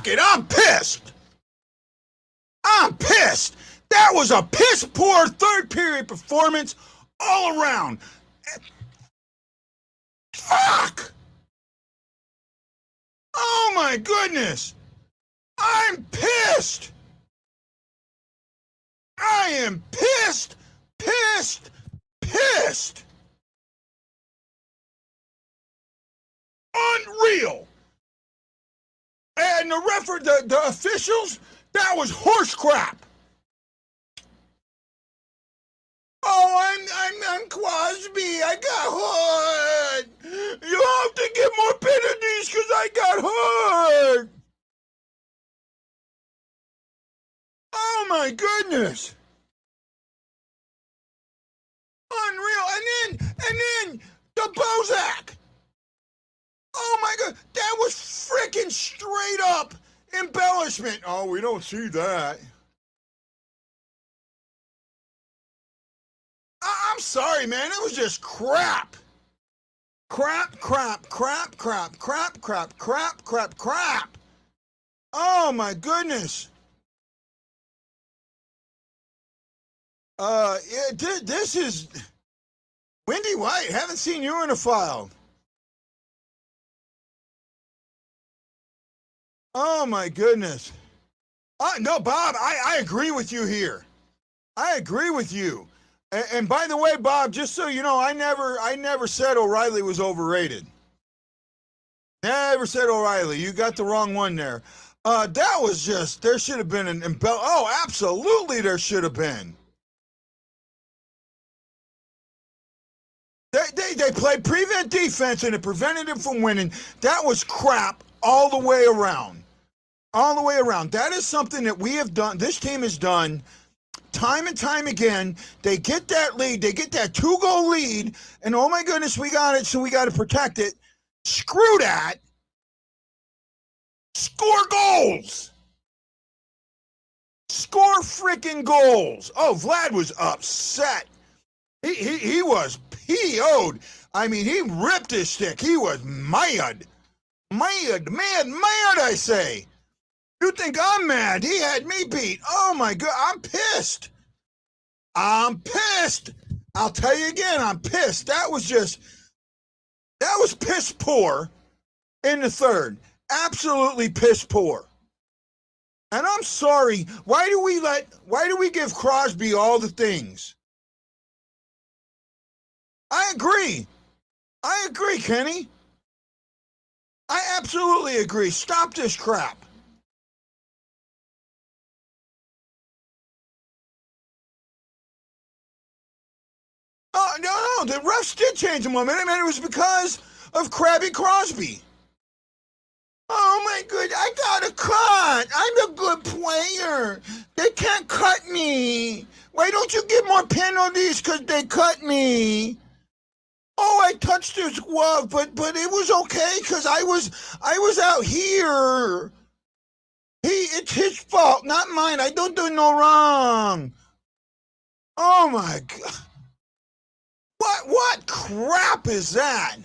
Fuck it, I'm pissed. I'm pissed. That was a piss poor third period performance all around. Fuck. Oh my goodness. I'm pissed. I am pissed. Unreal. And the officials, that was horse crap. Oh, I'm Crosby. I got hurt. You have to get more penalties because I got hurt. Oh my goodness. Unreal. And then the Bozak. Oh my God. That was freaking straight up embellishment. Oh, we don't see that. I'm sorry, man. It was just crap. Crap. Oh my goodness. This is Wendy White. Haven't seen you in a while. Oh my goodness. No, Bob, I agree with you here. I agree with you. And by the way, Bob, just so you know, I never said O'Reilly was overrated. Never said O'Reilly. You got the wrong one there. That was just, there should have been an oh, absolutely there should have been. They played prevent defense and it prevented them from winning. That was crap all the way around. All the way around. That is something that we have done, this team has done time and time again. They get that lead, they get that 2-goal lead, and oh my goodness, we got it, so we got to protect it. Screw that. Score goals. Score freaking goals. Oh, Vlad was upset. He was PO'd. I mean, he ripped his stick. He was mad. Mad, I say. You think I'm mad? He had me beat. Oh my God, I'm pissed. I'm pissed. I'll tell you again, I'm pissed. That was piss poor in the third. Absolutely piss poor. And I'm sorry, why do we give Crosby all the things? I agree, Kenny. I absolutely agree. Stop this crap. Oh, no, the refs did change the momentum, and it was because of Krabby Crosby. Oh, my God, I got a cut. I'm a good player. They can't cut me. Why don't you give more penalties because they cut me? Oh, I touched his glove, but it was okay because I was out here. It's his fault, not mine. I don't do no wrong. Oh, my God. What crap is that?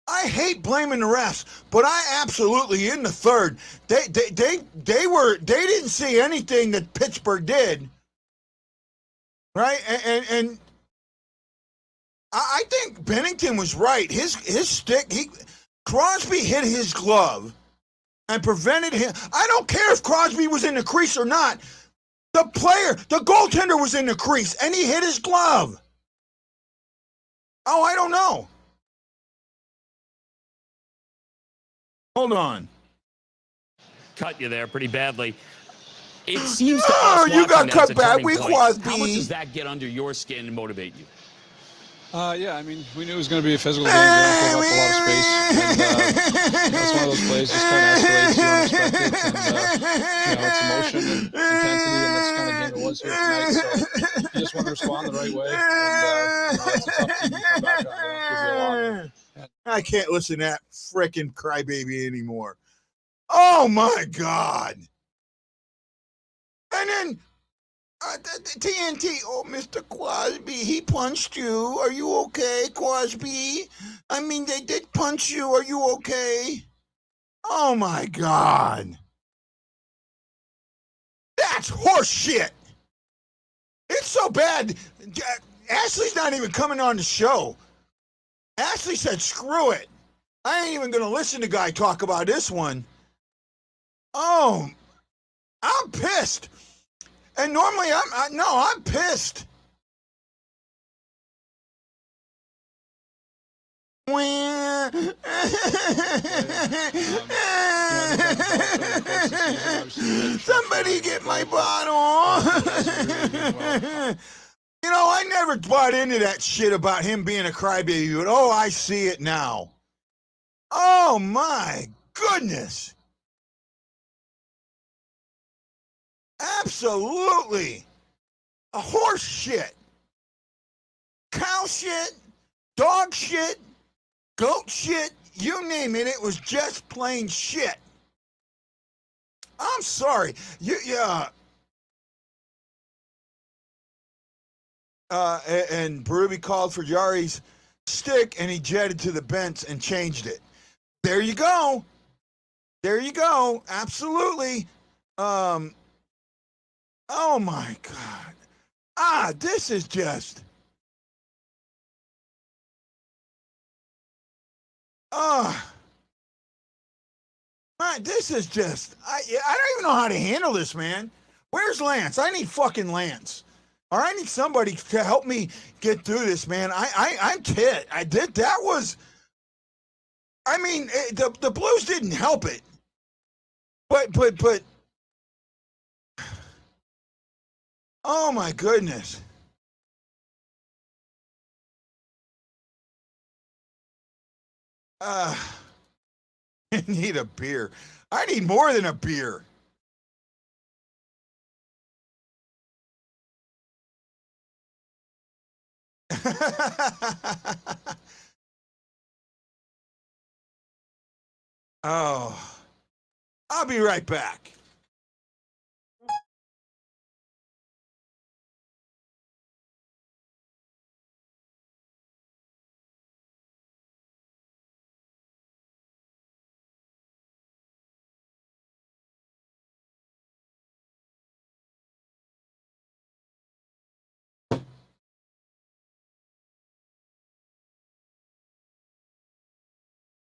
I hate blaming the refs, but I absolutely in the third. They didn't see anything that Pittsburgh did, right? And I think Bennington was right. His stick, Crosby hit his glove and prevented him. I don't care if Crosby was in the crease or not. The goaltender was in the crease, and he hit his glove. Oh, I don't know. Hold on. Cut you there pretty badly. It seems to us you got cut bad. How much does that get under your skin and motivate you? Yeah, I mean, we knew it was going to be a physical game. They don't give up a lot of space. And, it's one of those plays just kind of escalates. You don't expect it. And, it's emotion and intensity, and that's kind of game it was here tonight. So you just want to respond the right way. And it's a tough team to come back on. They don't give you a lot. I can't listen to that frickin' crybaby anymore. Oh, my God. And then TNT, oh, Mr. Crosby, he punched you. Are you okay, Crosby? I mean, they did punch you. Are you okay? Oh my God. That's horse shit. It's so bad. Ashley's not even coming on the show. Ashley said, screw it. I ain't even going to listen to Guy talk about this one. Oh, I'm pissed. And normally I'm pissed. Somebody get my bottle. You know, I never bought into that shit about him being a crybaby, but oh, I see it now. Oh my goodness. Absolutely. A horse shit. Cow shit. Dog shit. Goat shit. You name it. It was just plain shit. I'm sorry. And Berube called for Jari's stick, and he jetted to the bench and changed it. There you go. There you go. Absolutely. Oh my God. This is just. Man, this is just. I don't even know how to handle this, man. Where's Lance? I need fucking Lance. Or I need somebody to help me get through this, man. I'm tit. That was. I mean, the Blues didn't help it. But. Oh my goodness. I need a beer. I need more than a beer. Oh, I'll be right back.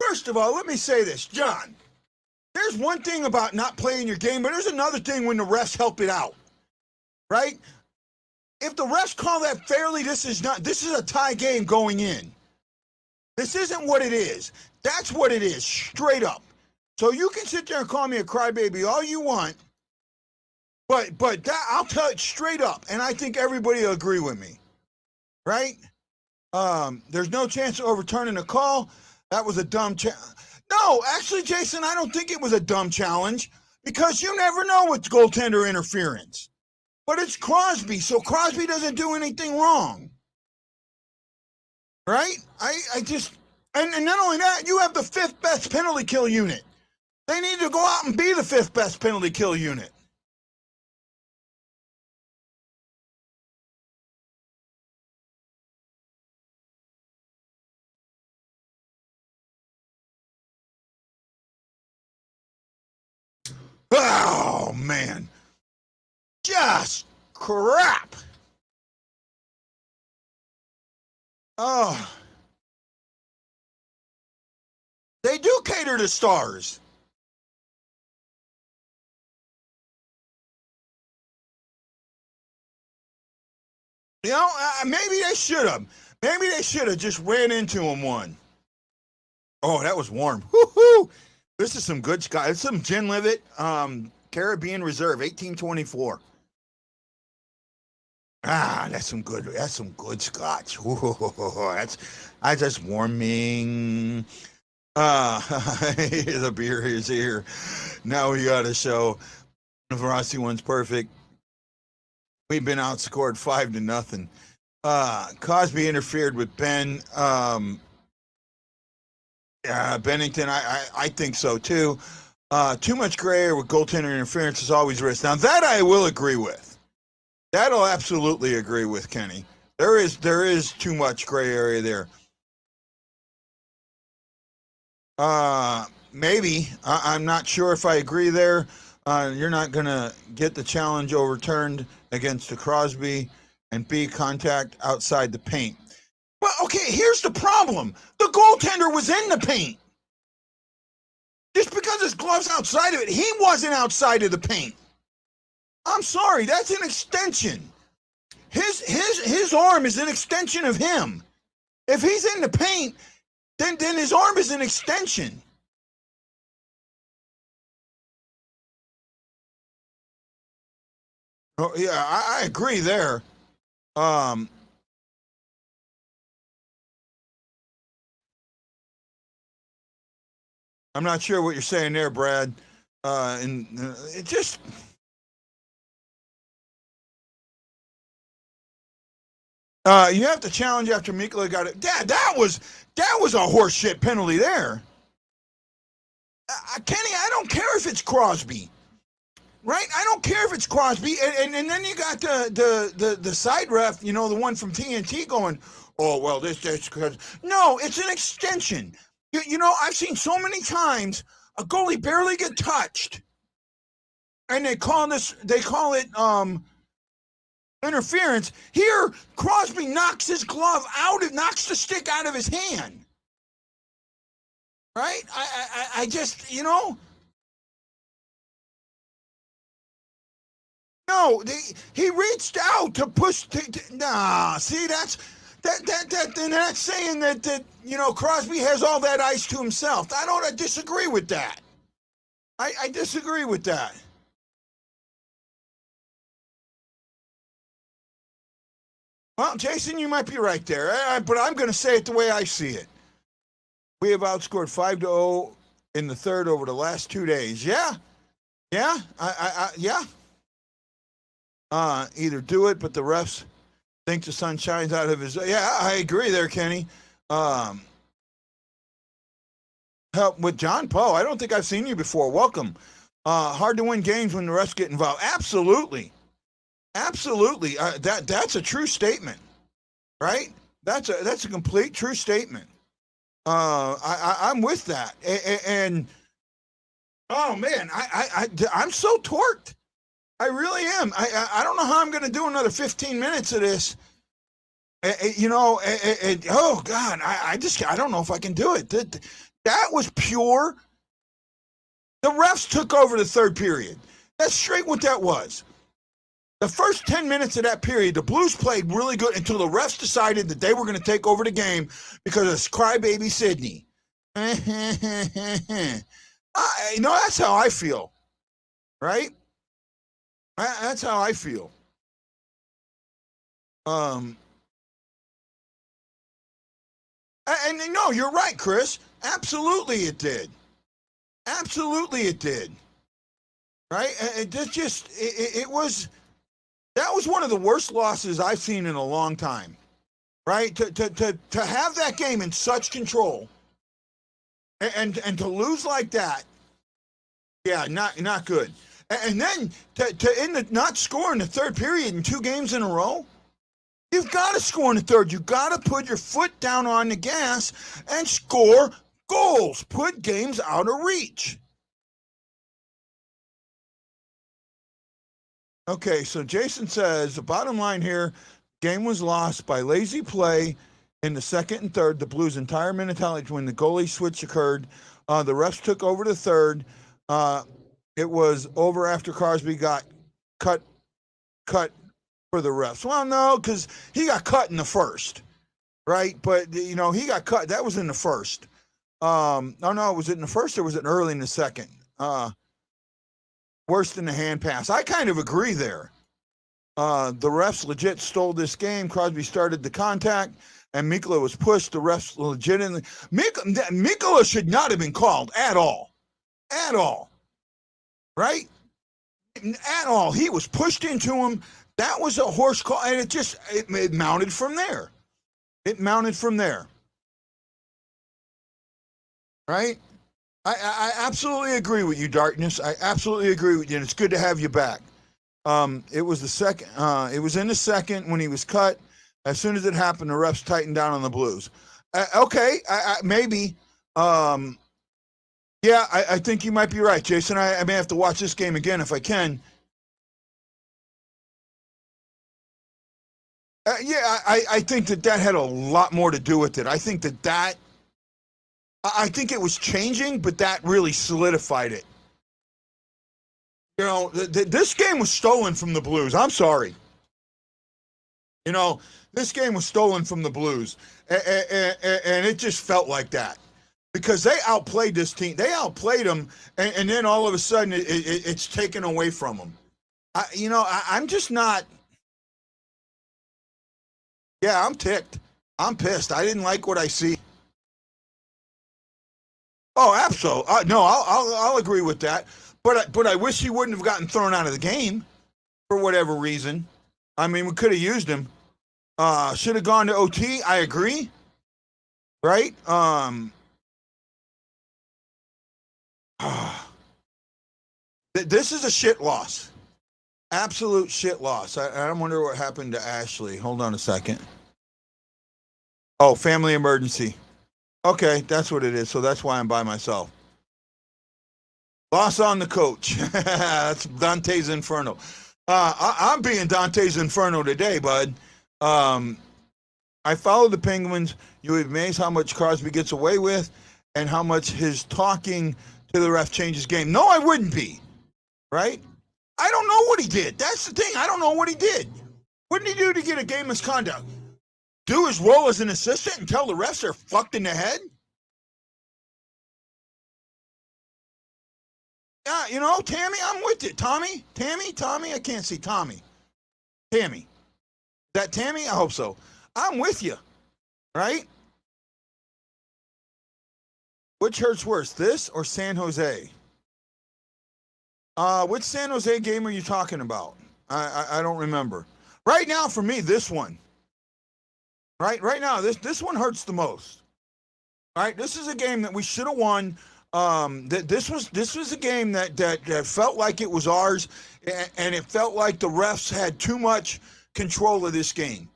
First of all, let me say this, John. There's one thing about not playing your game, but there's another thing when the refs help it out, right? If the refs call that fairly, this is a tie game going in. This isn't what it is. That's what it is, straight up. So you can sit there and call me a crybaby all you want, but that I'll tell it straight up, and I think everybody will agree with me, right? There's no chance of overturning a call. That was a dumb challenge. No, actually, Jason, I don't think it was a dumb challenge because you never know with goaltender interference. But it's Crosby, so Crosby doesn't do anything wrong. Right? I just, and not only that, you have the 5th best penalty kill unit. They need to go out and be the 5th best penalty kill unit. Oh, man. Just crap. Oh. They do cater to stars. You know, maybe they should have. Maybe they should have just ran into him one. Oh, that was warm. Woo-hoo! This is some good Scotch. It's some Glenlivet, Caribbean Reserve, 1824. That's some good Scotch. Ooh, that's just warming. The beer is here. Now we got to show the Verosty one's perfect. We've been outscored 5-0. Cosby interfered with Ben. Bennington, I think so too. Too much gray area with goaltender interference is always risk. Now that I will agree with. That'll absolutely agree with Kenny. There is too much gray area there. Maybe. I'm not sure if I agree there. You're not going to get the challenge overturned against the Crosby and B, contact outside the paint. Well, okay, here's the problem. The goaltender was in the paint. Just because his glove's outside of it, he wasn't outside of the paint. I'm sorry, that's an extension. His arm is an extension of him. If he's in the paint, then his arm is an extension. Oh, yeah, I agree there. I'm not sure what you're saying there, Brad. And it just. You have to challenge after Mikkola got it. That was a horseshit penalty there. Kenny, I don't care if it's Crosby, right? I don't care if it's Crosby, and then you got the side ref, the one from TNT going, oh well, this because no, it's an extension. I've seen so many times a goalie barely get touched, and they call it interference. Here, Crosby knocks his glove knocks the stick out of his hand. Right? I just, no, he reached out to push. See, then that's saying that Crosby has all that ice to himself. I disagree with that. I disagree with that. Well, Jason, you might be right there, but I'm going to say it the way I see it. We have outscored 5-0 in the third over the last 2 days. Yeah. Yeah. Yeah. Either do it, but the refs think the sun shines out of his. Yeah, I agree there, Kenny. Help with John Poe. I don't think I've seen you before. Welcome. Hard to win games when the refs get involved. Absolutely. Absolutely. That's a true statement, right? That's a complete true statement. I'm with that. And oh man, I'm so torqued. I really am. I don't know how I'm going to do another 15 minutes of this. Oh God, I don't know if I can do it. That was pure. The refs took over the third period. That's straight what that was. The first 10 minutes of that period, the Blues played really good until the refs decided that they were going to take over the game because of crybaby Sydney. That's how I feel, right? That's how I feel. And no, you're right, Chris. Absolutely it did. Absolutely it did. Right? It was... That was one of the worst losses I've seen in a long time, right? To have that game in such control and to lose like that, yeah, not good. And then to not score in the third period in 2 games in a row, you've got to score in the third. You've got to put your foot down on the gas and score goals. Put games out of reach. Okay, so Jason says the bottom line here, game was lost by lazy play in the second and third. The Blues' entire mentality when the goalie switch occurred. The refs took over the third. It was over after Crosby got cut for the refs. Well, no, because he got cut in the first, right? But, he got cut. That was in the first. No, was it in the first or was it early in the second? Worse than the hand pass. I kind of agree there. The refs legit stole this game. Crosby started the contact, and Mikkola was pushed. The refs legitimately... Mikkola should not have been called at all. At all. Right? At all. He was pushed into him. That was a horse call, and it mounted from there. It mounted from there. Right? I absolutely agree with you, Darkness. I absolutely agree with you, and it's good to have you back. It was the second. It was in the second when he was cut. As soon as it happened, the refs tightened down on the Blues. Okay, maybe. Yeah, I think you might be right, Jason. I may have to watch this game again if I can. Yeah, I think that had a lot more to do with it. I think I think it was changing, but that really solidified it. You know, this game was stolen from the Blues. I'm sorry. You know, this game was stolen from the Blues, and it just felt like that because they outplayed this team. They outplayed them, and then all of a sudden it's taken away from them. I'm just not. Yeah, I'm ticked. I'm pissed. I didn't like what I see. Oh, absolutely. No, I'll agree with that. But I wish he wouldn't have gotten thrown out of the game for whatever reason. I mean, we could have used him. Should have gone to OT. I agree. Right? This is a shit loss. Absolute shit loss. I wonder what happened to Ashley. Hold on a second. Oh, family emergency. Okay, that's what it is. So that's why I'm by myself. Loss on the coach. That's Dante's Inferno. I'm being Dante's Inferno today, bud. I follow the Penguins. You would be amazed how much Crosby gets away with and how much his talking to the ref changes game. No, I wouldn't be. Right? I don't know what he did. That's the thing. I don't know what he did. What did he do to get a game misconduct? Do his role as an assistant and tell the refs they're fucked in the head? Yeah, you know, Tammy, I'm with you. Tommy, I can't see Tommy. Tammy. That Tammy? I hope so. I'm with you, right? Which hurts worse, this or San Jose? Which San Jose game are you talking about? I don't remember. Right now, for me, this one. Right now, this one hurts the most. All right, this is a game that we should have won. This was a game that felt like it was ours, and it felt like the refs had too much control of this game.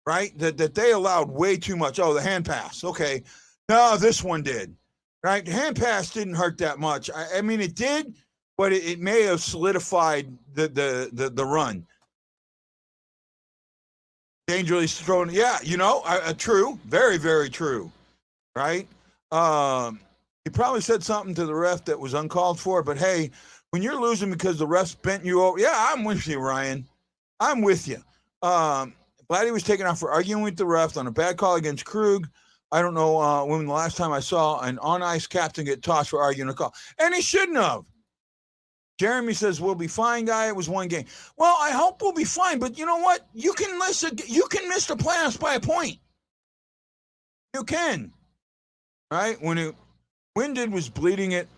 Right? That they allowed way too much. Oh, the hand pass. Okay. No, this one did. Right? The hand pass didn't hurt that much. I mean, it did, but it may have solidified the run. Dangerously thrown. Yeah, you know, true. Very, very true. Right? He probably said something to the ref that was uncalled for, but hey, when you're losing because the refs bent you over, yeah, I'm with you, Ryan. I'm with you. Vladdy was taken out for arguing with the ref on a bad call against Krug. I don't know when the last time I saw an on-ice captain get tossed for arguing a call. And he shouldn't have. Jeremy says, we'll be fine, guy. It was one game. Well, I hope we'll be fine, but you know what? You can miss the playoffs by a point. You can. Right? When Winded was bleeding it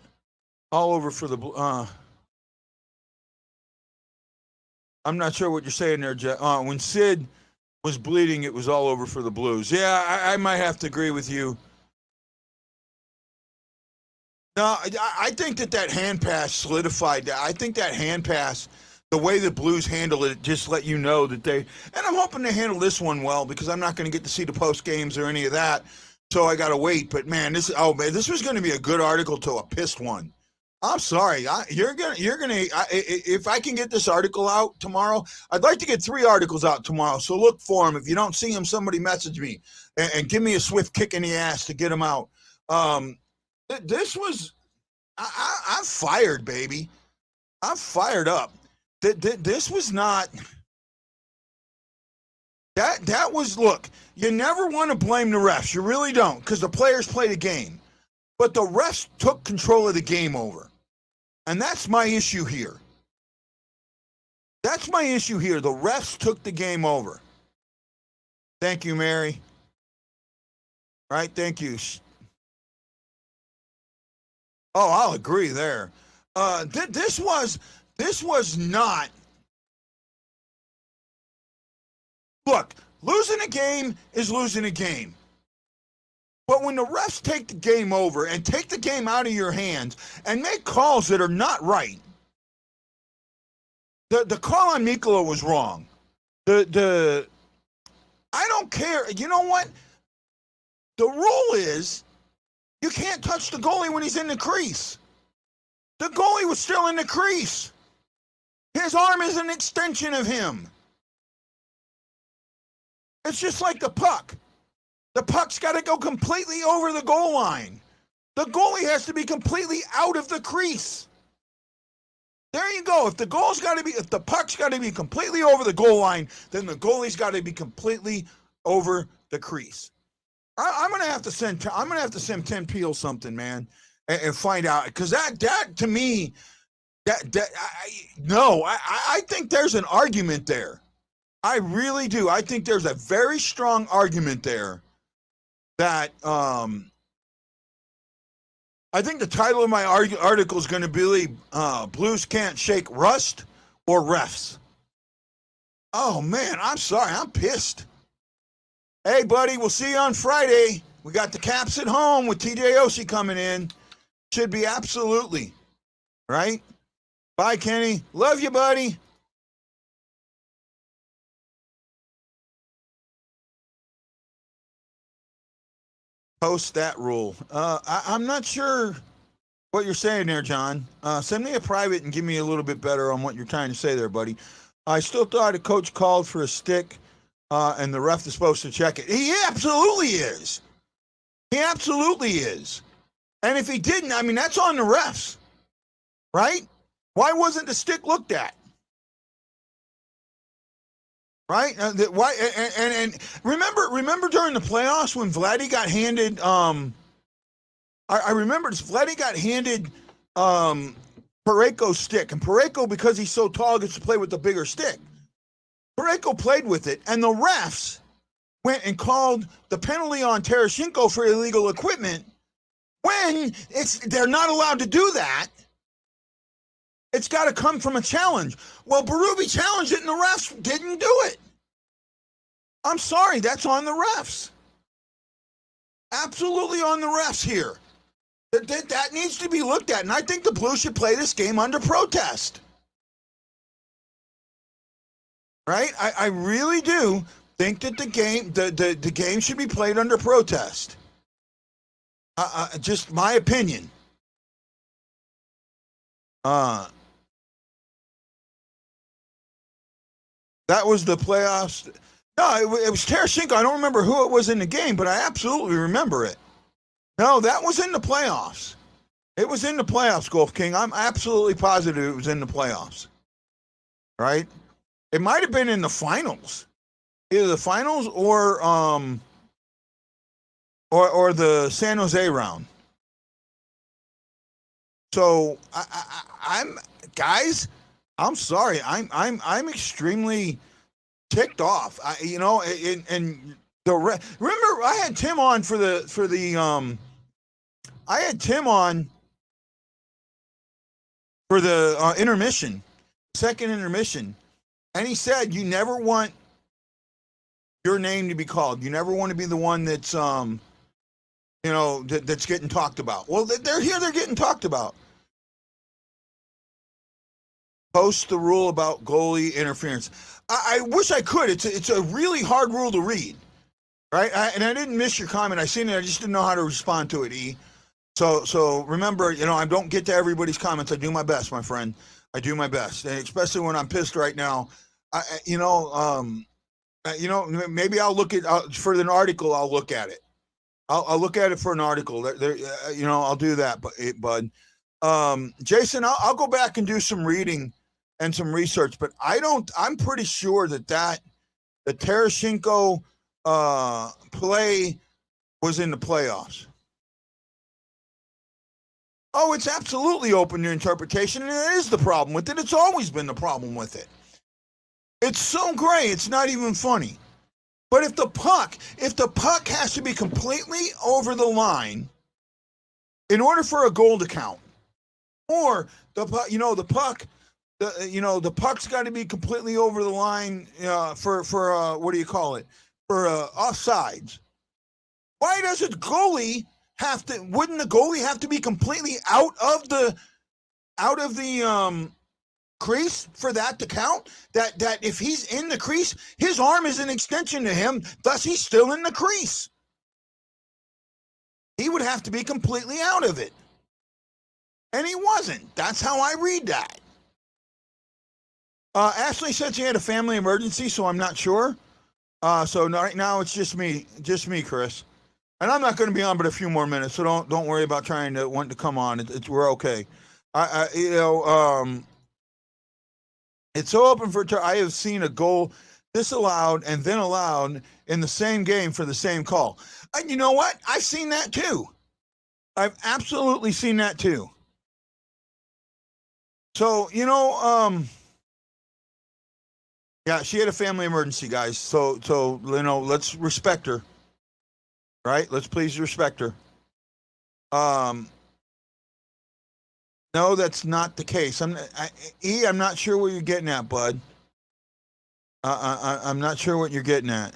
all over for the I'm not sure what you're saying there, Jeff. When Sid was bleeding, it was all over for the Blues. Yeah, I might have to agree with you. No, I think that hand pass solidified that. I think that hand pass, the way the Blues handle it, just let you know that they. And I'm hoping they handle this one well because I'm not going to get to see the post games or any of that, so I got to wait. But man, this was going to be a good article to a pissed one. I'm sorry. You're gonna. If I can get this article out tomorrow, I'd like to get 3 articles out tomorrow. So look for them. If you don't see them, somebody message me and give me a swift kick in the ass to get them out. This was. I'm fired, baby. I'm fired up. This was not. That was. Look, you never want to blame the refs. You really don't, because the players played a game, but the refs took control of the game over. And that's my issue here. That's my issue here. The refs took the game over. Thank you, Mary. All right, thank you. Oh, I'll agree there. This was not. Look, losing a game is losing a game. But when the refs take the game over and take the game out of your hands and make calls that are not right, the call on Mikkola was wrong. I don't care. You know what? The rule is You can't touch the goalie when he's in the crease. The goalie was still in the crease. His arm is an extension of him. It's just like the puck. The puck's got to go completely over the goal line. The goalie has to be completely out of the crease. There you go. If the puck's got to be completely over the goal line, then the goalie's got to be completely over the crease. I'm gonna have to send Tim Peel something, man, and find out, because that to me, I think there's an argument there. I really do. I think there's a very strong argument there that I think the title of my article is going to be Blues Can't Shake Rust or Refs. Oh, man, I'm sorry. I'm pissed. Hey, buddy, we'll see you on Friday. We got the Caps at home with TJ Oshie coming in. Should be absolutely, right? Bye, Kenny. Love you, buddy. Post that rule. I'm not sure what you're saying there, John. Send me a private and give me a little bit better on what you're trying to say there, buddy. I still thought a coach called for a stick, and the ref is supposed to check it. He absolutely is. He absolutely is. And if he didn't, I mean, that's on the refs, right? Why wasn't the stick looked at? Right? Why? And remember during the playoffs when Vladdy got handed, I remember Vladdy got handed Parayko's stick, and Parayko, because he's so tall, gets to play with the bigger stick. Parayko played with it, and the refs went and called the penalty on Tarasenko for illegal equipment when they're not allowed to do that. It's got to come from a challenge. Well, Berube challenged it, and the refs didn't do it. I'm sorry, that's on the refs. Absolutely on the refs here. That needs to be looked at, and I think the Blues should play this game under protest. Right? I really do think that the game should be played under protest. Just my opinion. That was the playoffs. No, it was Tarasenko. I don't remember who it was in the game, but I absolutely remember it. No, that was in the playoffs. It was in the playoffs, Golf King. I'm absolutely positive it was in the playoffs. Right? It might have been in the finals. Either the finals or the San Jose round. So I'm sorry. I'm extremely ticked off. Remember I had Tim on for the intermission, second intermission, and he said you never want your name to be called. You never want to be the one that's that's getting talked about. Well, they're here. They're getting talked about. Post the rule about goalie interference. I wish I could. It's a really hard rule to read, right? And I didn't miss your comment. I seen it. I just didn't know how to respond to it, E. So remember, I don't get to everybody's comments. I do my best, my friend. I do my best, and especially when I'm pissed right now. Maybe I'll look at for an article. I'll look at it. I'll look at it for an article. I'll do that, bud. Jason, I'll go back and do some reading and some research, but I'm pretty sure that the Tarasenko play was in the playoffs. Oh, it's absolutely open to interpretation, and it is the problem with it. It's always been the problem with it. It's so gray, it's not even funny. But if the puck has to be completely over the line in order for a goal to count, or the puck's got to be completely over the line for what do you call it? For offsides. Why does a goalie wouldn't the goalie have to be completely out of the crease for that to count? That if he's in the crease, his arm is an extension to him, thus he's still in the crease. He would have to be completely out of it. And he wasn't. That's how I read that. Ashley said she had a family emergency, so I'm not sure. So right now it's just me, Chris. And I'm not going to be on but a few more minutes, so don't worry about trying to want to come on. We're okay. It's so open for. I have seen a goal disallowed and then allowed in the same game for the same call. You know what? I've seen that too. I've absolutely seen that too. So yeah, she had a family emergency, guys. So let's respect her. Right? Let's please respect her. No, that's not the case. I'm not sure what you're getting at, bud. I'm not sure what you're getting at.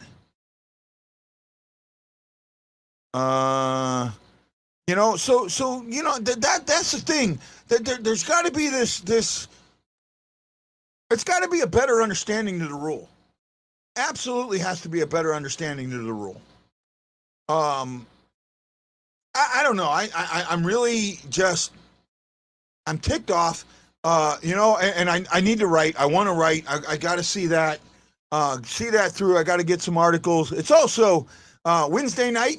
So that's the thing. There's got to be this. It's got to be a better understanding to the rule. Absolutely has to be a better understanding to the rule. I don't know. I'm really just. I'm ticked off. And I need to write. I want to write. I got to see that through. I got to get some articles. It's also Wednesday night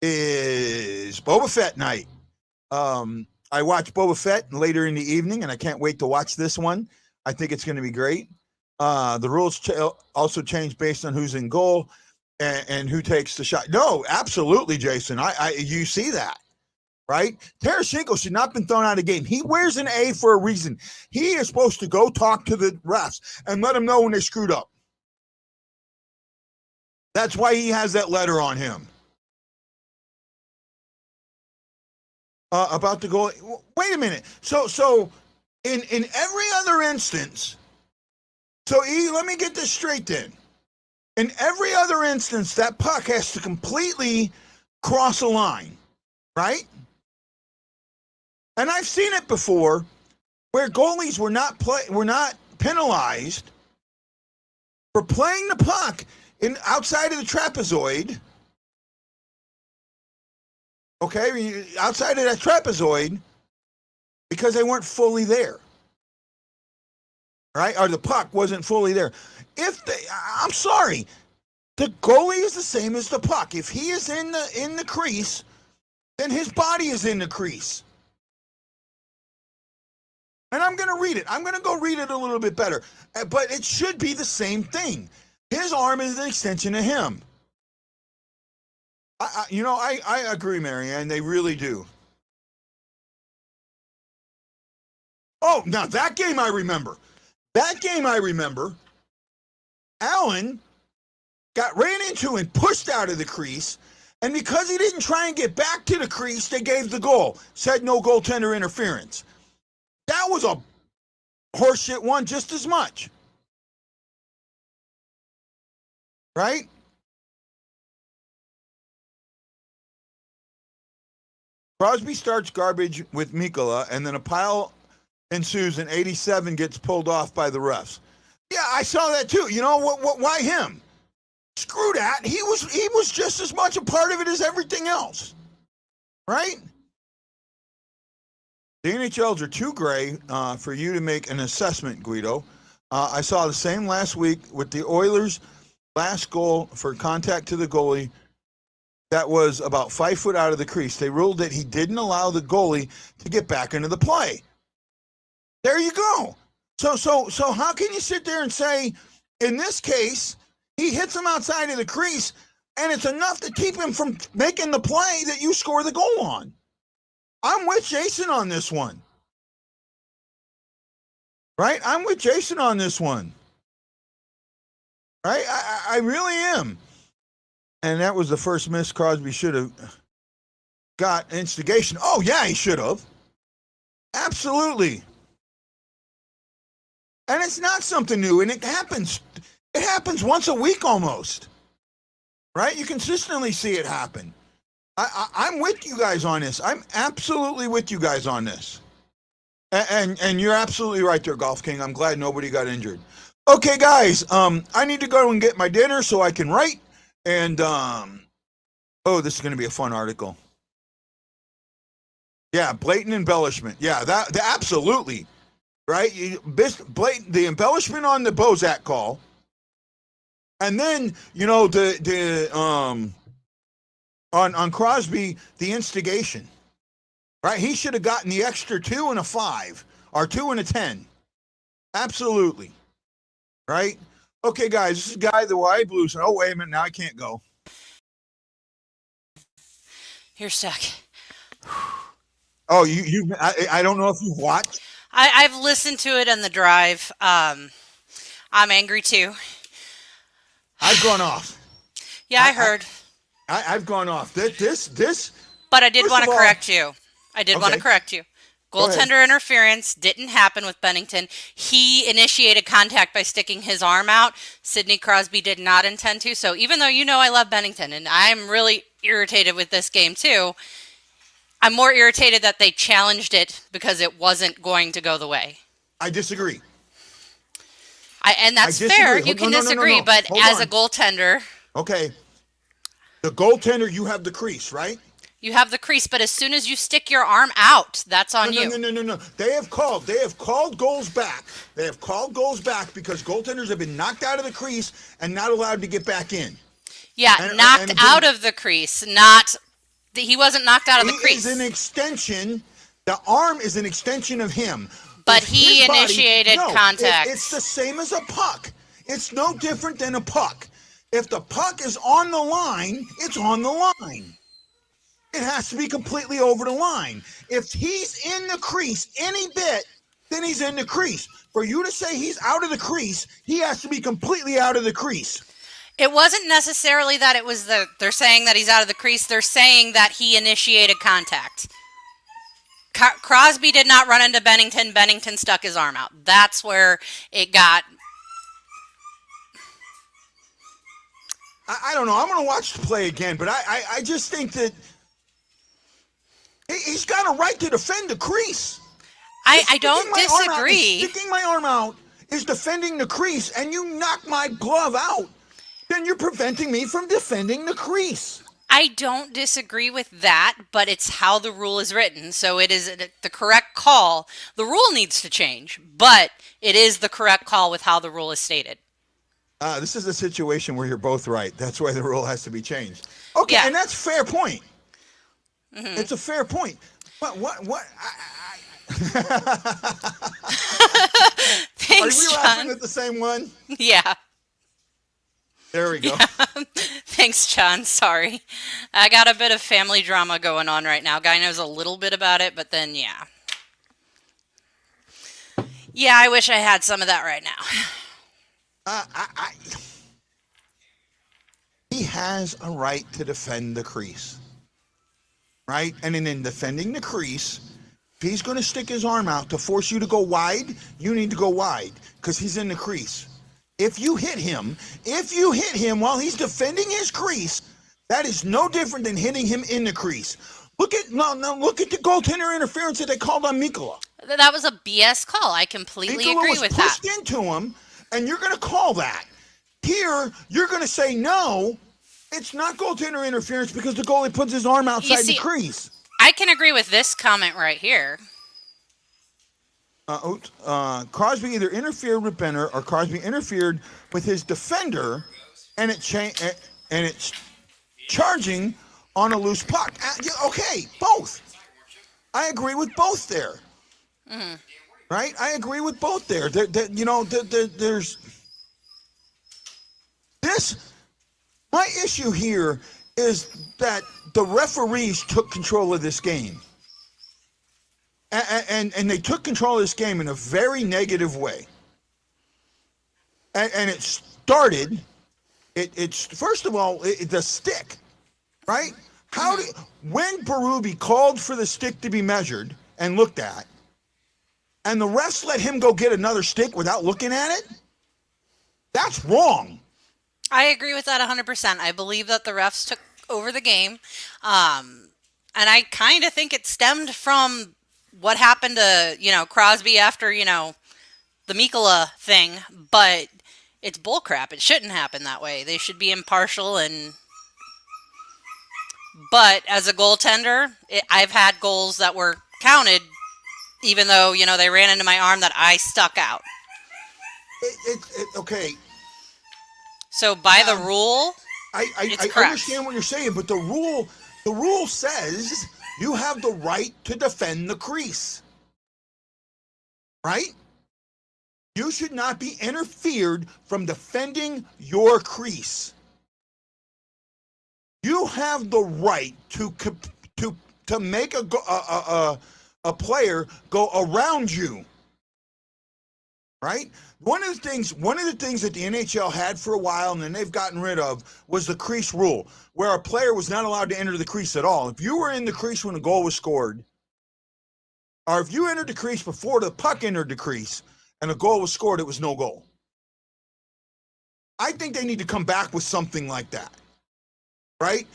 is Boba Fett night. I watch Boba Fett later in the evening, and I can't wait to watch this one. I think it's going to be great. The rules also change based on who's in goal and who takes the shot. No, absolutely, Jason. You see that, right? Tarasenko should not have been thrown out of the game. He wears an A for a reason. He is supposed to go talk to the refs and let them know when they screwed up. That's why he has that letter on him. About the goal. Wait a minute. So in every other instance, let me get this straight then. In every other instance, that puck has to completely cross a line, right? And I've seen it before where goalies were not penalized for playing the puck outside of the trapezoid. Okay, outside of that trapezoid because they weren't fully there. Right? Or the puck wasn't fully there. I'm sorry, the goalie is the same as the puck. If he is in the crease, then his body is in the crease. And I'm going to read it. I'm going to go read it a little bit better. But it should be the same thing. His arm is an extension of him. I agree, Marianne. They really do. Oh, now that game I remember. Allen ran into and pushed out of the crease, and because he didn't try and get back to the crease, they gave the goal. Said no goaltender interference. That was a horseshit one just as much. Right? Crosby starts garbage with Mikkola, and then a pile ensues, and 87 gets pulled off by the refs. Yeah, I saw that too. You know what? Why him? Screw that. He was just as much a part of it as everything else, right? The NHLs are too gray for you to make an assessment, Guido. I saw the same last week with the Oilers' last goal for contact to the goalie. That was about 5 foot out of the crease. They ruled that he didn't allow the goalie to get back into the play. There you go. So how can you sit there and say, in this case, he hits him outside of the crease, and it's enough to keep him from making the play that you score the goal on? I'm with Jason on this one. Right? I'm with Jason on this one. Right? I really am. And that was the first miss. Crosby should have got instigation. Oh, yeah, he should have. Absolutely. And it's not something new, and it happens. It happens once a week almost. Right? You consistently see it happen. I'm with you guys on this. I'm absolutely with you guys on this. And you're absolutely right there, Golf King. I'm glad nobody got injured. Okay, guys, I need to go and get my dinner so I can write. And, this is going to be a fun article. Yeah, blatant embellishment. Yeah, that absolutely. Right? Blatant, the embellishment on the Bozak call. And then, on Crosby, the instigation. Right? He should have gotten the extra 2 and a 5 or 2 and a 10. Absolutely. Right? Okay, guys, this is Guy the Why Blues. Oh, wait a minute. Now I can't go. You're stuck. Oh, I don't know if you've watched. I've listened to it on the drive. I'm angry too. I've gone off. Yeah, I heard. I've gone off. This. But I did want to correct you. Okay. Goaltender interference didn't happen with Bennington. He initiated contact by sticking his arm out. Sidney Crosby did not intend to. So even though I love Bennington, and I'm really irritated with this game too, I'm more irritated that they challenged it because it wasn't going to go the way. I disagree. And that's fair. You can disagree, but as a goaltender... Okay. The goaltender, you have the crease, right? You have the crease, but as soon as you stick your arm out, that's on you. No. They have called goals back. They have called goals back because goaltenders have been knocked out of the crease and not allowed to get back in. Yeah, knocked out of the crease, he wasn't knocked out of the crease. He is an extension. The arm is an extension of him. But he initiated contact. It's the same as a puck. It's no different than a puck. If the puck is on the line, it's on the line. It has to be completely over the line. If he's in the crease any bit, then he's in the crease. For you to say he's out of the crease, he has to be completely out of the crease. It wasn't necessarily that it was they're saying that he's out of the crease. They're saying that he initiated contact. Crosby did not run into Bennington. Bennington stuck his arm out. That's where it got... I don't know. I'm going to watch the play again, but I just think that he's got a right to defend the crease. I don't disagree. Sticking my arm out is defending the crease, and you knock my glove out, then you're preventing me from defending the crease. I don't disagree with that, but it's how the rule is written. So it is the correct call. The rule needs to change, but it is the correct call with how the rule is stated. This is a situation where you're both right. That's why the rule has to be changed. Okay, yeah. And that's a fair point. Mm-hmm. It's a fair point. What? Thanks, Are we John. laughing at the same one? Yeah. There we go. Yeah. Thanks, John. Sorry. I got a bit of family drama going on right now. Guy knows a little bit about it, but then, yeah. Yeah, I wish I had some of that right now. He has a right to defend the crease. Right? And in defending the crease, if he's going to stick his arm out to force you to go wide, you need to go wide because he's in the crease. If you hit him while he's defending his crease, that is no different than hitting him in the crease. Look at the goaltender interference that they called on Mikkola. That was a BS call. I completely agree with that. Mikkola was pushed into him, and you're going to call that. Here, you're going to say no. It's not goaltender interference because the goalie puts his arm outside the crease. I can agree with this comment right here. Crosby either interfered with Benner or Crosby interfered with his defender, and it's charging on a loose puck. Okay, both. I agree with both there. Mm-hmm. Right? I agree with both there. There's this. My issue here is that the referees took control of this game. And they took control of this game in a very negative way. And it started, it's first of all, the stick, right? When Berube called for the stick to be measured and looked at, and the refs let him go get another stick without looking at it, that's wrong. I agree with that 100%. I believe that the refs took over the game. And I kind of think it stemmed from what happened to, Crosby after, the Mikkola thing. But it's bullcrap. It shouldn't happen that way. They should be impartial. But as a goaltender, I've had goals that were counted, even though, you know, they ran into my arm that I stuck out. Okay. So by the rule, I understand what you're saying, but the rule says you have the right to defend the crease. Right? You should not be interfered from defending your crease. You have the right to make a player go around you. Right? One of the things that the NHL had for a while, and then they've gotten rid of, was the crease rule, where a player was not allowed to enter the crease at all. If you were in the crease when a goal was scored, or if you entered the crease before the puck entered the crease and a goal was scored, it was no goal. I think they need to come back with something like that. Right?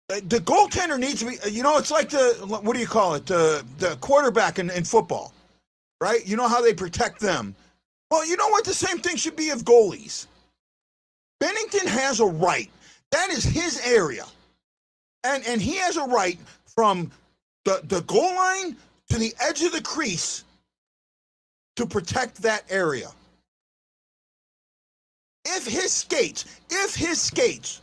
The goaltender needs to be, you know, it's like what do you call it? The quarterback in football. Right? You know how they protect them. Well, you know what? The same thing should be of goalies. Bennington has a right. That is his area. And he has a right from the goal line to the edge of the crease to protect that area. If his skates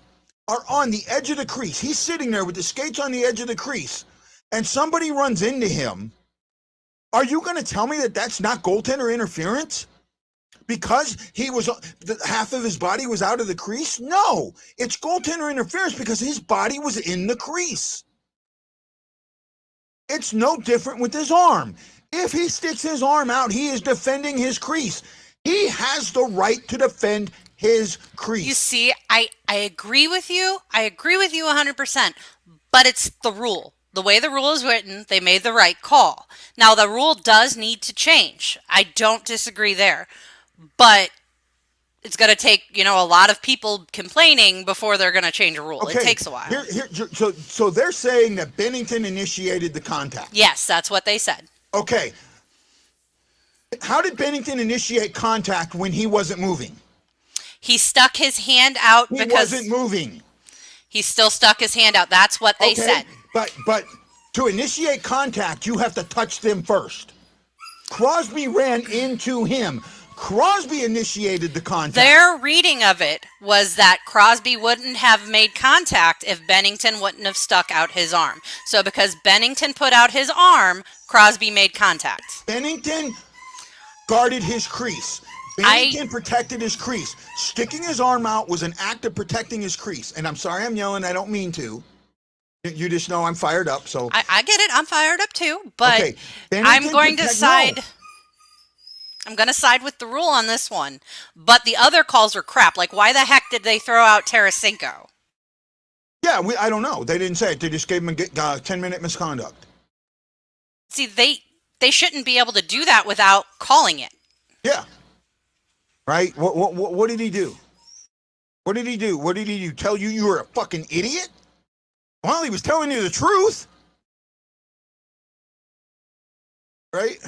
are on the edge of the crease, he's sitting there with the skates on the edge of the crease, and somebody runs into him, are you going to tell me that that's not goaltender interference? Because half of his body was out of the crease? No, it's goaltender interference because his body was in the crease. It's no different with his arm. If he sticks his arm out, he is defending his crease. He has the right to defend his crease. You see, I agree with you. I agree with you 100%, but it's the rule. The way the rule is written, they made the right call. Now, the rule does need to change. I don't disagree there. But it's going to take, you know, a lot of people complaining before they're going to change a rule. Okay. It takes a while. So they're saying that Bennington initiated the contact. Yes, that's what they said. Okay. How did Bennington initiate contact when he wasn't moving? He stuck his hand out because... He wasn't moving. He still stuck his hand out. That's what they said. But to initiate contact, you have to touch them first. Crosby ran into him. Crosby initiated the contact. Their reading of it was that Crosby wouldn't have made contact if Bennington wouldn't have stuck out his arm. So because Bennington put out his arm, Crosby made contact. Bennington guarded his crease. Bennington protected his crease. Sticking his arm out was an act of protecting his crease. And I'm sorry I'm yelling. I don't mean to. You just know I'm fired up. So I get it. I'm fired up too. But okay. I'm going to side... No. I'm going to side with the rule on this one. But the other calls are crap. Like, why the heck did they throw out Tarasenko? Yeah, I don't know. They didn't say it. They just gave him a 10-minute misconduct. See, they shouldn't be able to do that without calling it. Yeah. Right? What did he do? What did he do? What did he do? Tell you were a fucking idiot? Well, he was telling you the truth. Right?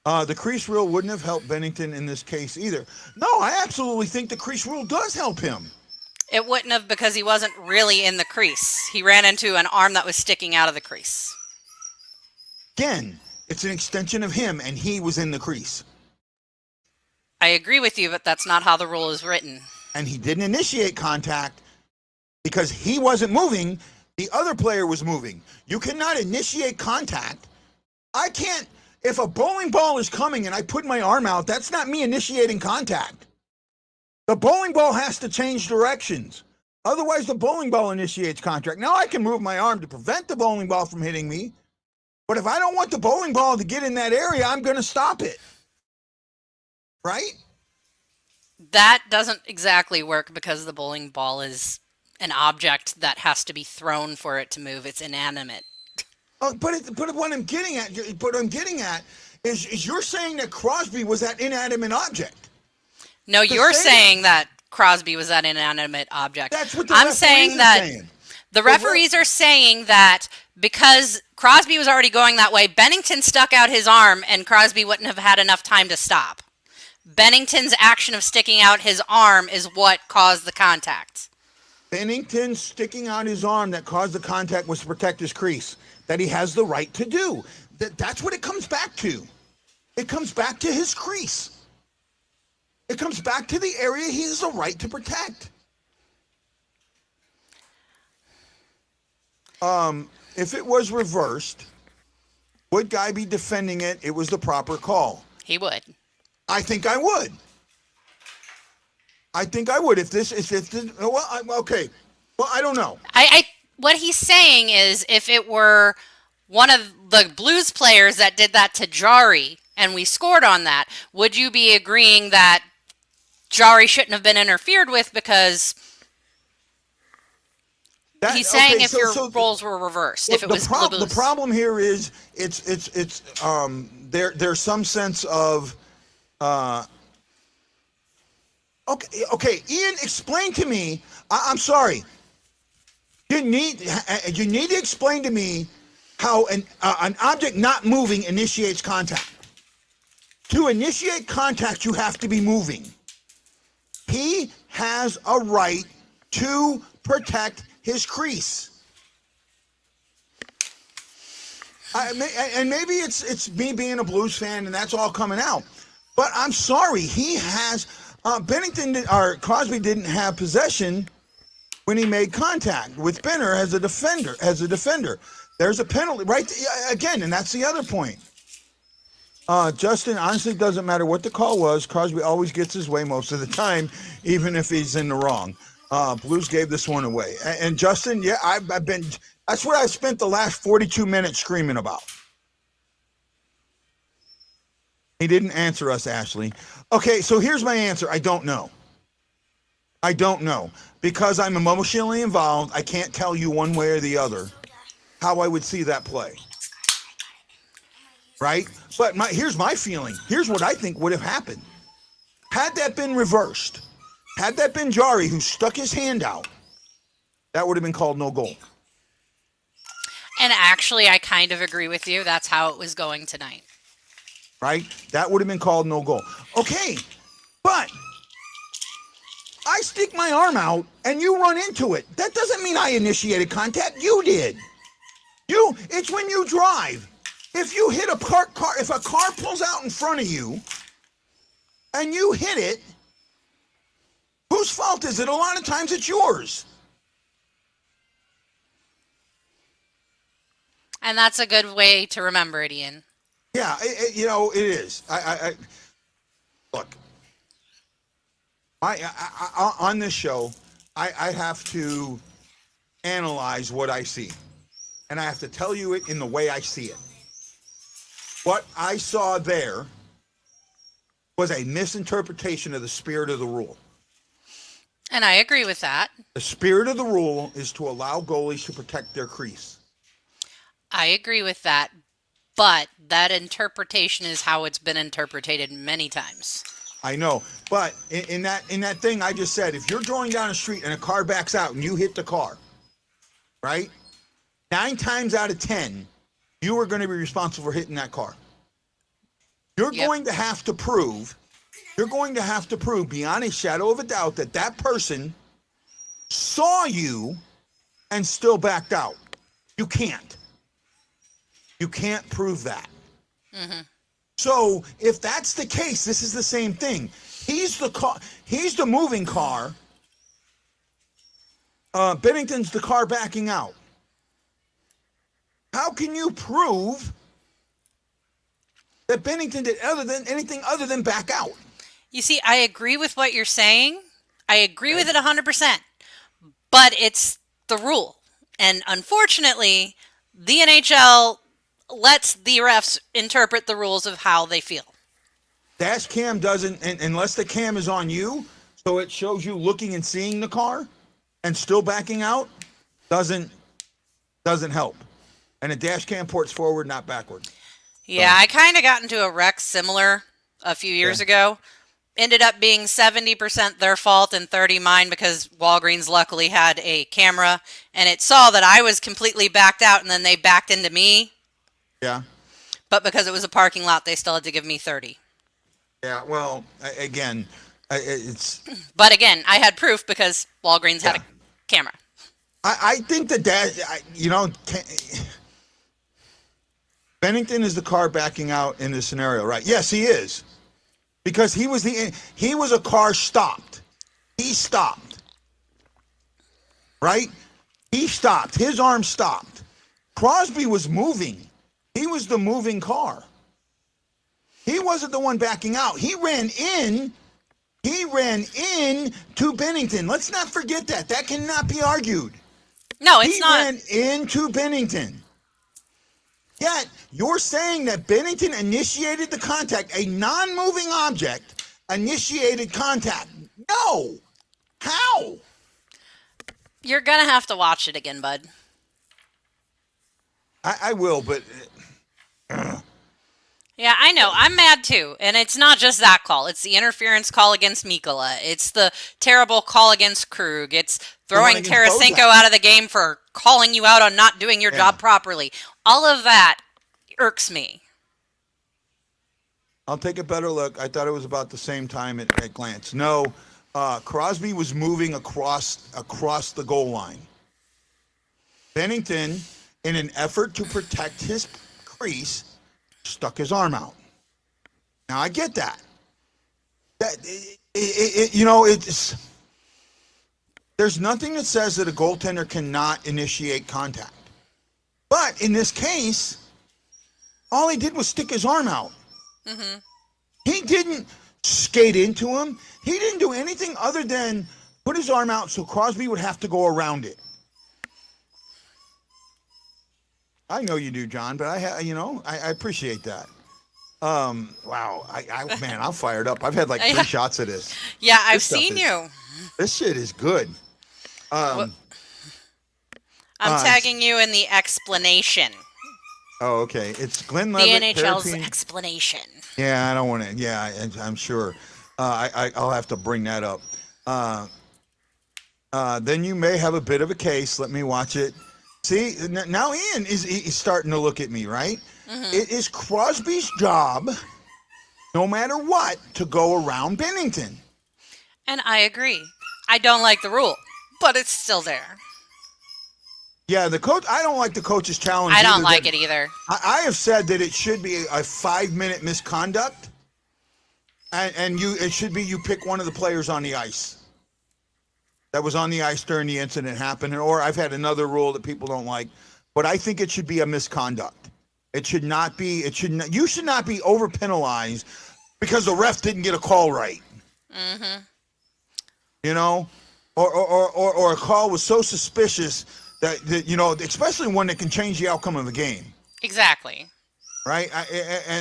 The crease rule wouldn't have helped Bennington in this case either. No, I absolutely think the crease rule does help him. It wouldn't have because he wasn't really in the crease. He ran into an arm that was sticking out of the crease. Again, it's an extension of him, and he was in the crease. I agree with you, but that's not how the rule is written. And he didn't initiate contact because he wasn't moving. The other player was moving. You cannot initiate contact. I can't. If a bowling ball is coming and I put my arm out, that's not me initiating contact. The bowling ball has to change directions. Otherwise, the bowling ball initiates contact. Now I can move my arm to prevent the bowling ball from hitting me. But if I don't want the bowling ball to get in that area, I'm going to stop it. Right? That doesn't exactly work because the bowling ball is an object that has to be thrown for it to move. It's inanimate. But what I'm getting at is you're saying that Crosby was that inanimate object. No, you're saying that Crosby was that inanimate object. That's what I'm saying. The referees are saying that because Crosby was already going that way, Bennington stuck out his arm and Crosby wouldn't have had enough time to stop. Bennington's action of sticking out his arm is what caused the contact. Bennington sticking out his arm that caused the contact was to protect his crease. That he has the right to do. That's what it comes back to. It comes back to his crease. It comes back to the area he has the right to protect. If it was reversed, would Guy be defending it? It was the proper call. He would. I think I would. Okay. Well, I don't know. What he's saying is, if it were one of the Blues players that did that to Jari and we scored on that, would you be agreeing that Jari shouldn't have been interfered with because he's saying if your roles were reversed, if it was the Blues. The problem here is there's some sense of okay, Ian, explain to me. I'm sorry. You need to explain to me how an object not moving initiates contact. To initiate contact, you have to be moving. He has a right to protect his crease. And maybe it's me being a Blues fan and that's all coming out. But I'm sorry, he has Crosby didn't have possession when he made contact with Benner as a defender. There's a penalty right again, and that's the other point. Justin, honestly, doesn't matter what the call was. Crosby always gets his way most of the time, even if he's in the wrong. Blues gave this one away. And Justin, yeah, that's what I spent the last 42 minutes screaming about. He didn't answer us, Ashley. Okay, so here's my answer. I don't know. Because I'm emotionally involved, I can't tell you one way or the other how I would see that play. Right? But here's my feeling. Here's what I think would have happened. Had that been reversed, had that been Jari who stuck his hand out, that would have been called no goal. And actually, I kind of agree with you. That's how it was going tonight. Right? That would have been called no goal. Okay, but I stick my arm out and you run into it. That doesn't mean I initiated contact. You did. It's when you drive. If you hit a car, if a car pulls out in front of you and you hit it, whose fault is it? A lot of times it's yours. And that's a good way to remember it, Ian. Yeah, it is. Look. On this show, I have to analyze what I see. And I have to tell you it in the way I see it. What I saw there was a misinterpretation of the spirit of the rule. And I agree with that. The spirit of the rule is to allow goalies to protect their crease. I agree with that. But that interpretation is how it's been interpreted many times. I know, but in that thing I just said, if you're driving down the street and a car backs out and you hit the car, right? 9 times out of 10, you are going to be responsible for hitting that car. You're going to have to prove beyond a shadow of a doubt that that person saw you and still backed out. You can't prove that. Mm-hmm. So if that's the case, this is the same thing. He's the moving car. Bennington's the car backing out. How can you prove that Bennington did anything other than back out? You see, I agree with what you're saying. I agree with it 100%. But it's the rule. And unfortunately, the NHL lets the refs interpret the rules of how they feel. Dash cam doesn't, unless the cam is on you, so it shows you looking and seeing the car and still backing out, doesn't help. And a dash cam ports forward, not backward. Yeah, I kind of got into a wreck similar a few years ago. Ended up being 70% their fault and 30 mine because Walgreens luckily had a camera and it saw that I was completely backed out and then they backed into me. Yeah. But because it was a parking lot, they still had to give me 30. Yeah, well, again, it's... But again, I had proof because Walgreens had a camera. I think that Bennington is the car backing out in this scenario, right? Yes, he is, because he was a car stopped. He stopped, right? He stopped. His arm stopped. Crosby was moving. He was the moving car. He wasn't the one backing out. He ran in to Bennington. Let's not forget that. That cannot be argued. No, it's not. He ran into Bennington. Yet, you're saying that Bennington initiated the contact. A non-moving object initiated contact. No. How? You're going to have to watch it again, bud. I will, but... Yeah, I know. I'm mad too. And it's not just that call. It's the interference call against Mikkola. It's the terrible call against Krug. It's throwing Tarasenko out of the game for calling you out on not doing your job properly. All of that irks me. I'll take a better look. I thought it was about the same time at glance. No, Crosby was moving across the goal line. Bennington, in an effort to protect his crease, stuck his arm out. Now I get that. It's there's nothing that says that a goaltender cannot initiate contact. But in this case, all he did was stick his arm out. Mm-hmm. He didn't skate into him. He didn't do anything other than put his arm out so Crosby would have to go around it. I know you do, John, but I appreciate that. Wow, man, I'm fired up. I've had like 3 shots of this. Yeah, I've seen you. This shit is good. I'm tagging you in the explanation. Oh, okay. It's Glenn Levitt. The NHL's explanation. Yeah, I don't want to. Yeah, I'm sure. I'll have to bring that up. Then you may have a bit of a case. Let me watch it. See, now Ian is starting to look at me, right? Mm-hmm. It is Crosby's job, no matter what, to go around Bennington. And I agree. I don't like the rule, but it's still there. Yeah, the coach. I don't like the coach's challenge. I don't like it either. I have said that it should be a 5-minute misconduct, and it should be you pick one of the players on the ice that was on the ice during the incident happened. Or I've had another rule that people don't like, but I think it should be a misconduct. It should not be. You should not be over penalized because the ref didn't get a call right. Mm-hmm. You know, or a call was so suspicious that especially one that can change the outcome of the game. Exactly. Right,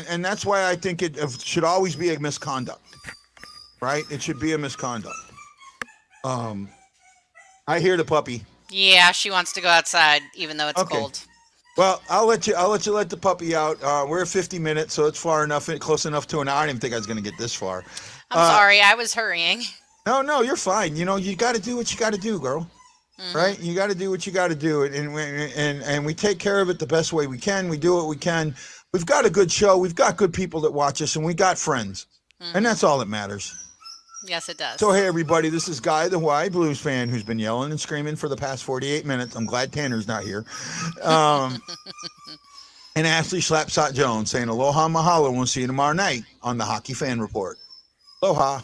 and that's why I think it should always be a misconduct. Right, it should be a misconduct. I hear the puppy. Yeah, she wants to go outside, even though it's cold. Well, I'll let you let the puppy out. We're at 50 minutes, so it's far enough, close enough to an hour. I didn't even think I was going to get this far. I'm sorry, I was hurrying. No, you're fine. You got to do what you got to do, girl. Mm-hmm. Right? You got to do what you got to do, and we take care of it the best way we can. We do what we can. We've got a good show. We've got good people that watch us, and we got friends, and that's all that matters. Yes, it does. So, hey, everybody, this is Guy, the Hawaii Blues fan, who's been yelling and screaming for the past 48 minutes. I'm glad Tanner's not here. And Ashley Slapshot Jones saying aloha mahalo. We'll see you tomorrow night on the Hockey Fan Report. Aloha.